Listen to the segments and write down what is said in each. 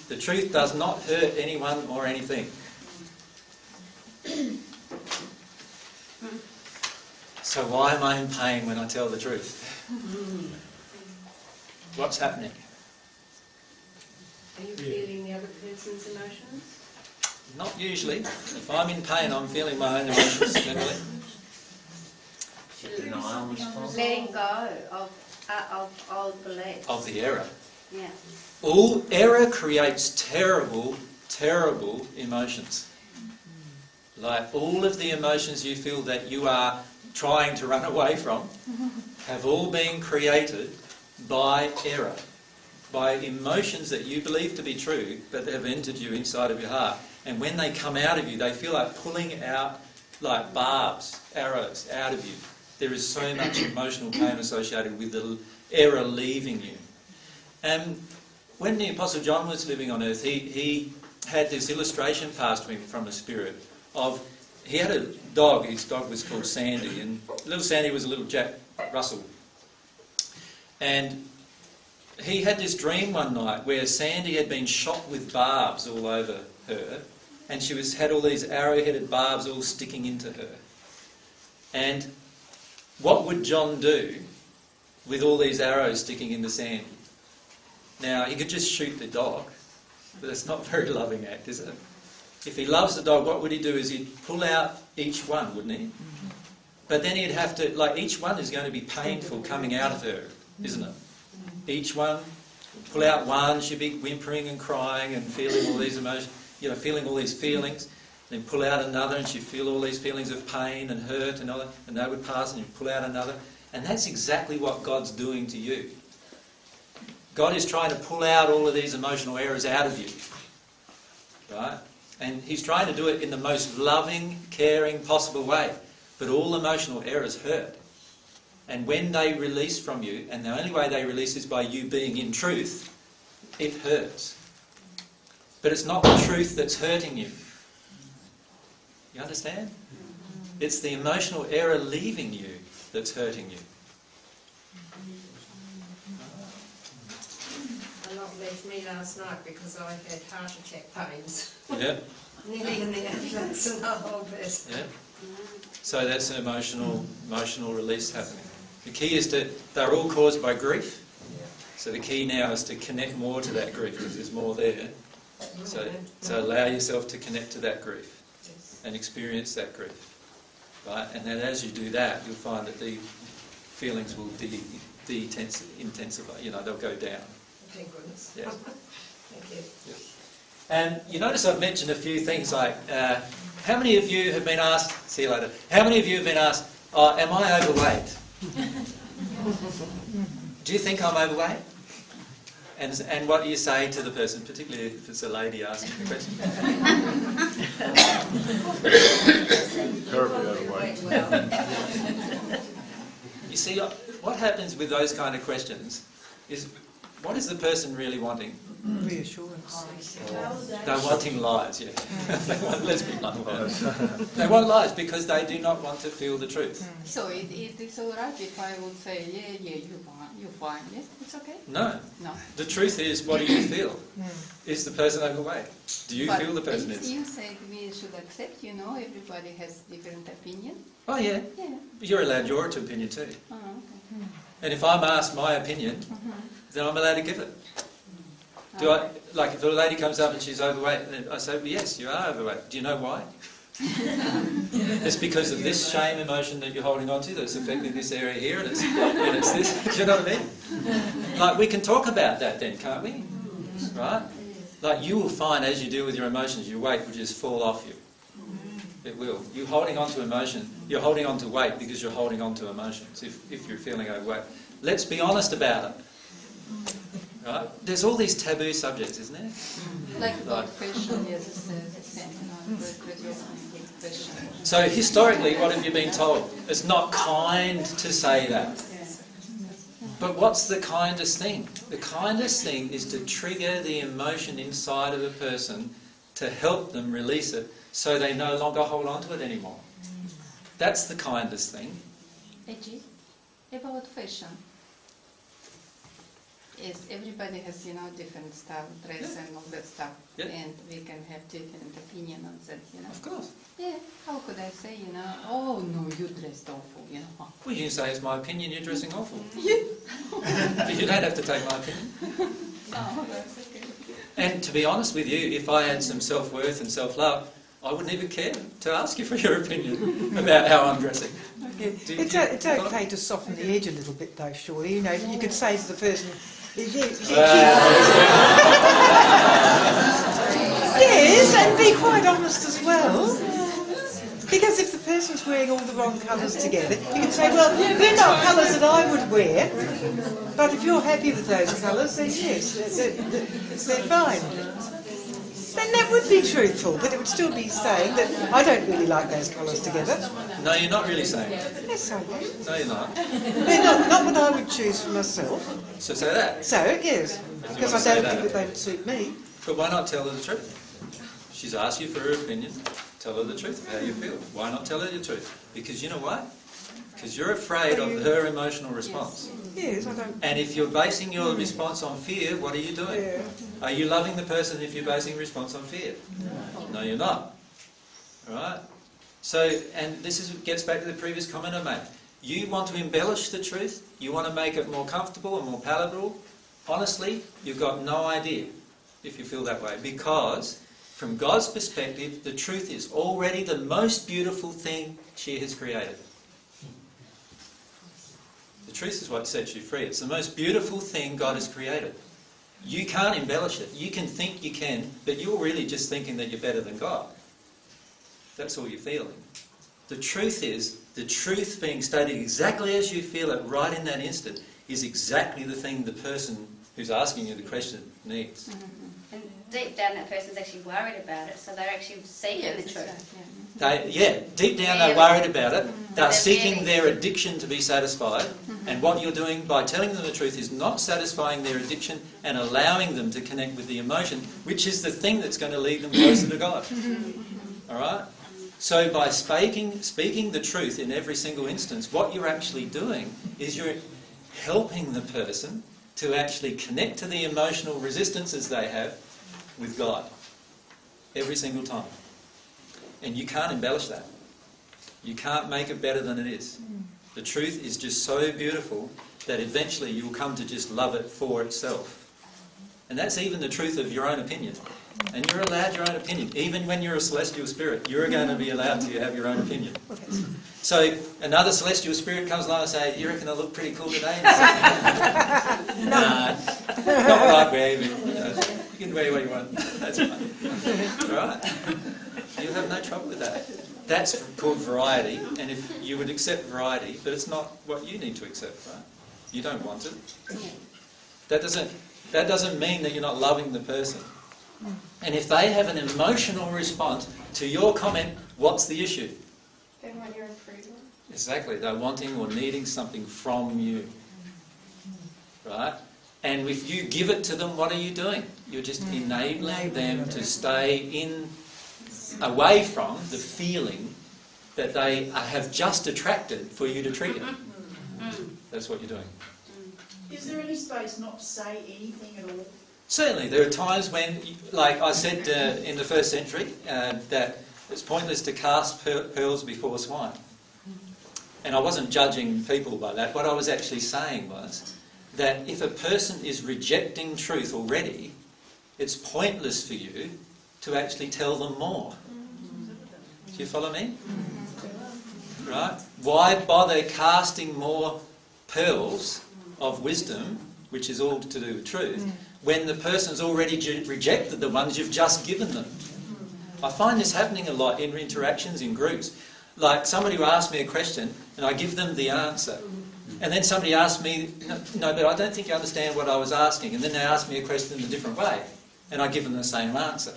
The truth does not hurt anyone or anything. So why am I in pain when I tell the truth? What's happening? Are you feeling the other person's emotions? Not usually. If I'm in pain, I'm feeling my own emotions generally. Denial response. Letting go of old beliefs. Of the error. Yeah. All error creates terrible, terrible emotions. Like all of the emotions you feel that you are trying to run away from have all been created by error. By emotions that you believe to be true, but have entered you inside of your heart. And when they come out of you, they feel like pulling out like barbs, arrows out of you. There is so much emotional pain associated with the error leaving you. And when the Apostle John was living on earth, he had this illustration passed to him from a spirit of, he had a dog, his dog was called Sandy, and little Sandy was a little Jack Russell. And he had this dream one night where Sandy had been shot with barbs all over her, and she had all these arrow-headed barbs all sticking into her. And what would John do with all these arrows sticking into Sandy? Now, he could just shoot the dog, but it's not a very loving act, is it? If he loves the dog, what would he do is he'd pull out each one, wouldn't he? But then he'd have to, like, each one is going to be painful coming out of her, isn't it? Each one, pull out one, she'd be whimpering and crying and feeling all these emotions, feeling all these feelings. Then pull out another and she'd feel all these feelings of pain and hurt and all that, and they would pass, and you'd pull out another. And that's exactly what God's doing to you. God is trying to pull out all of these emotional errors out of you. Right? And He's trying to do it in the most loving, caring possible way. But all emotional errors hurt. And when they release from you, and the only way they release is by you being in truth, it hurts. But it's not the truth that's hurting you. You understand? It's the emotional error leaving you that's hurting you. A lot left me last night because I had heart attack pains. Yeah. Nearly in the ambulance and the whole bit. Yeah. So that's an emotional release happening. The key is they're all caused by grief. So the key now is to connect more to that grief because there's more there. So allow yourself to connect to that grief and experience that grief. Right? And then as you do that, you'll find that the feelings will intensify. They'll go down. Thank goodness. Yeah. Thank you. Yeah. And you notice I've mentioned a few things like, how many of you have been asked, see you later, how many of you have been asked, am I overweight? Do you think I'm overweight? And what do you say to the person, particularly if it's a lady asking the question? Terribly overweight. You see, what happens with those kind of questions is, what is the person really wanting? Reassurance. They're wanting lies, yeah. Let's be blunt about it. They want lies because they do not want to feel the truth. So it is alright if I would say, yeah, you're fine, yes, it's okay? No. No. The truth is, what do you feel? Is the person overweight? Do you feel the person if is? you say we should accept, everybody has different opinion. Oh, yeah. Yeah. You're allowed your opinion too. Oh, okay. And if I'm asked my opinion, then I'm allowed to give it. If a lady comes up and she's overweight, then I say, well, yes, you are overweight. Do you know why? It's because of this shame emotion that you're holding on to that's affecting this area here, and it's this. Do you know what I mean? Like, we can talk about that then, can't we? Right? Like, you will find as you deal with your emotions, your weight will just fall off you. It will. You're holding on to emotion. You're holding on to weight because you're holding on to emotions if you're feeling overweight. Let's be honest about it. Right? There's all these taboo subjects, isn't there? Like blood pressure, yes, it's the same. So historically, what have you been told? It's not kind to say that. But what's the kindest thing? The kindest thing is to trigger the emotion inside of a person to help them release it so they no longer hold on to it anymore. That's the kindest thing. Edgy, about fashion. Yes, everybody has, different style of dress and all that stuff. Yeah. And we can have different opinion on that, Of course. Yeah, how could I say, oh no, you dressed awful, Well, you say it's my opinion you're dressing awful. But you don't have to take my opinion. Oh, that's okay. And to be honest with you, if I had some self-worth and self-love, I wouldn't even care to ask you for your opinion about how I'm dressing. Yeah. It's okay to soften the edge a little bit though, surely. You could say to the person, yes, and be quite honest as well. Because if the person's wearing all the wrong colours together, you can say, well, they're not colours that I would wear, but if you're happy with those colours, then yes, they're fine. Then that would be truthful, but it would still be saying that I don't really like those colours together. No, you're not really saying that. Yes, I am. No, you're not. They're not what I would choose for myself. So say that. So, yes, because I don't think that they would suit me. But why not tell her the truth? She's asked you for her opinion. Tell her the truth of how you feel. Why not tell her the truth? Because you know what? Because you're afraid of her emotional response. Yes, I don't... And if you're basing your response on fear, what are you doing? Yeah. Are you loving the person if you're basing a response on fear? No, you're not. Alright? So, and this gets back to the previous comment I made. You want to embellish the truth, you want to make it more comfortable and more palatable. Honestly, you've got no idea if you feel that way, because from God's perspective, the truth is already the most beautiful thing she has created. The truth is what sets you free. It's the most beautiful thing God has created. You can't embellish it. You can think you can, but you're really just thinking that you're better than God. That's all you're feeling. The truth is, the truth being stated exactly as you feel it right in that instant is exactly the thing the person who's asking you the question needs. And deep down that person's actually worried about it, so they're actually seeking the truth. Deep down they're worried about it. They're seeking their addiction to be satisfied. And what you're doing by telling them the truth is not satisfying their addiction and allowing them to connect with the emotion, which is the thing that's going to lead them closer to God. Alright? So by speaking the truth in every single instance, what you're actually doing is you're helping the person to actually connect to the emotional resistances they have with God. Every single time. And you can't embellish that. You can't make it better than it is. The truth is just so beautiful that eventually you'll come to just love it for itself. And that's even the truth of your own opinion. And you're allowed your own opinion. Even when you're a celestial spirit, you're going to be allowed to have your own opinion. So another celestial spirit comes along and says, you reckon I look pretty cool today? Nah, not right, baby. You can wear what you want. That's fine. Alright? You'll have no trouble with that. That's called variety, and if you would accept variety, but it's not what you need to accept, right? You don't want it. That doesn't mean that you're not loving the person. And if they have an emotional response to your comment, what's the issue? They want your approval. Exactly. They're wanting or needing something from you. Right? And if you give it to them, what are you doing? You're just enabling them to stay away from the feeling that they have just attracted for you to treat it. That's what you're doing. Is there any space not to say anything at all? Certainly, there are times when, like I said in the first century, that it's pointless to cast pearls before swine. And I wasn't judging people by that. What I was actually saying was that if a person is rejecting truth already, it's pointless for you to actually tell them more. Do you follow me? Right? Why bother casting more pearls of wisdom, which is all to do with truth, when the person's already rejected the ones you've just given them? I find this happening a lot in interactions in groups. Like somebody will ask me a question and I give them the answer. And then somebody asks me, no, but I don't think you understand what I was asking. And then they ask me a question in a different way. And I give them the same answer.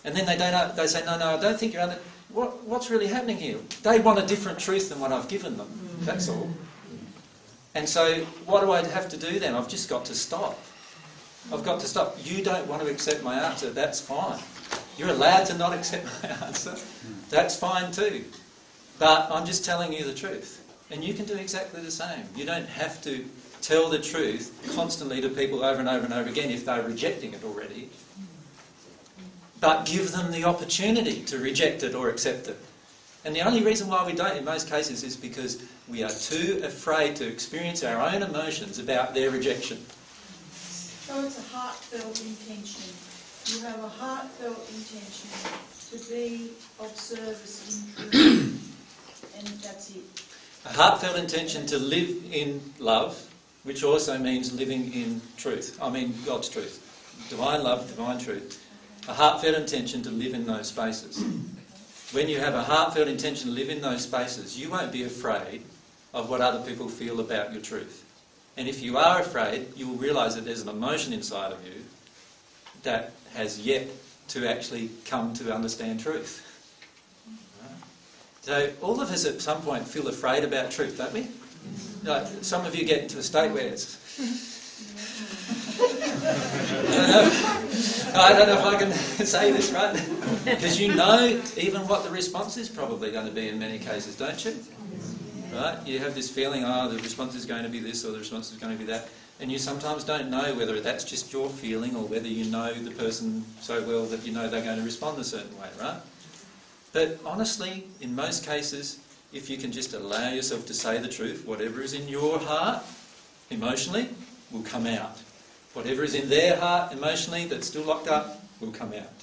And then they say, no, I don't think you're understanding. What's really happening here? They want a different truth than what I've given them. That's all. And so what do I have to do then? I've just got to stop. I've got to stop. You don't want to accept my answer. That's fine. You're allowed to not accept my answer. That's fine too. But I'm just telling you the truth. And you can do exactly the same. You don't have to tell the truth constantly to people over and over and over again if they're rejecting it already, but give them the opportunity to reject it or accept it. And the only reason why we don't in most cases is because we are too afraid to experience our own emotions about their rejection. So it's a heartfelt intention. You have a heartfelt intention to be of service in truth, and that's it. A heartfelt intention to live in love, which also means living in truth. I mean God's truth. Divine love, divine truth. A heartfelt intention to live in those spaces. When you have a heartfelt intention to live in those spaces, you won't be afraid of what other people feel about your truth. And if you are afraid, you will realise that there's an emotion inside of you that has yet to actually come to understand truth. So all of us at some point feel afraid about truth, don't we? Like, some of you get into a state where it's... I don't know if I can say this right. Because you know even what the response is probably going to be in many cases, don't you? Right? You have this feeling, oh, the response is going to be this or the response is going to be that. And you sometimes don't know whether that's just your feeling or whether you know the person so well that you know they're going to respond a certain way, right? But honestly, in most cases, if you can just allow yourself to say the truth, whatever is in your heart, emotionally, will come out. Whatever is in their heart, emotionally, that's still locked up, will come out.